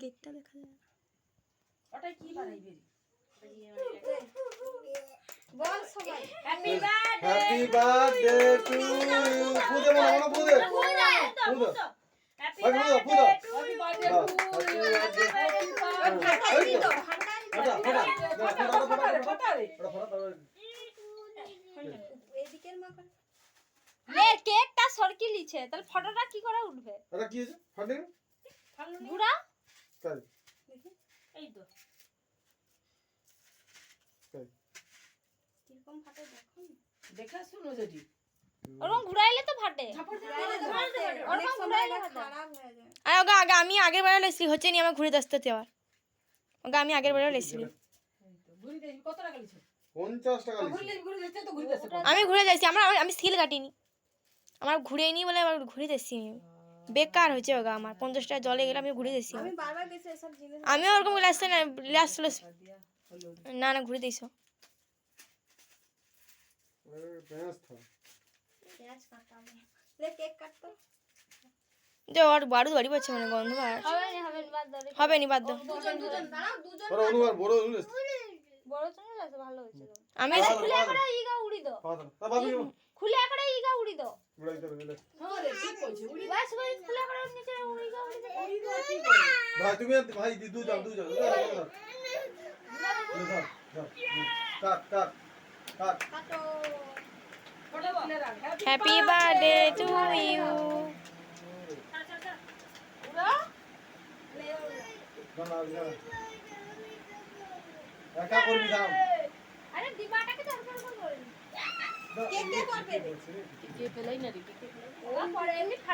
কেকটা দেখা যায় না। ওটা কি বানাইবে বল সবাই happy birthday happy birthday to you. পুজো মনে পুজো happy Puja birthday Puja to you happy এদিকের মা করে এ কেকটা সরকি লিছে তাহলে ফটোটা কি করে উঠবে? এটা কি আছে ফাটে ঘুরা কাই এই তো কাই কিরকম ফাটে দেখো দেখা শুনো যদি ওরকম ঘুরাইলে তো ফাটে। অনেক সময় খারাপ হয়ে যায় আর ওগা আগে আমি আগের বার লেছি হচ্ছে নি আমার ঘুরে আসতে আবার ওগা আমি আগের বার লেছি ঘুরি দেই কত টাকা লিছো 50 টাকা লিখি ঘুরি দিতে তো ঘুরি দিতে আমি ঘুরে যাইছি আমি স্কিল কাটিনি আমার ঘুরে নি বলে আবার ঘুরে যাচ্ছি বেকার হয়েছে ওগা আমার 50 টাকা জলে গেলে আমি ঘুরে যাচ্ছি আমি বারবার গেছি এসব জিনিস আমি ওরকম লাস্টে না লাস্ট না না ঘুরে দিছো পেঁয়াজ থা পেঁয়াজ কাটাবো লে কেক কাটতো যে ওর বারুদ বাড়ি পাচ্ছে মানে গন্ধ বার হবে নি বাদ দাও দুজন দাঁড়াও দুজন বড় অনুবার বড় অনুলিস বড় চলে আছে ভালো হয়েছে আমি খুলে করে ইগা উড়ি দাও খাওয়া দাও তা ভাবি খুলে করে ইগা উড়ি দাও গুড়াই করে দিলে হ্যাঁ রে ঠিক কইছি উড়ি বাস করে খুলে করে নিচে ইগা উড়ি দাও উড়ি দাও ঠিক কইছি ভাই তুমি ভাই দু যাও কাট কাট কাট কাটো ফটো তুলে রাখ হ্যাপি বার্থডে টু ইউ না একা করবি দাম আরে দিবাটাকে দরকার করে কে কে করবে কে ফেলাই না রে কে ও পরে এমনি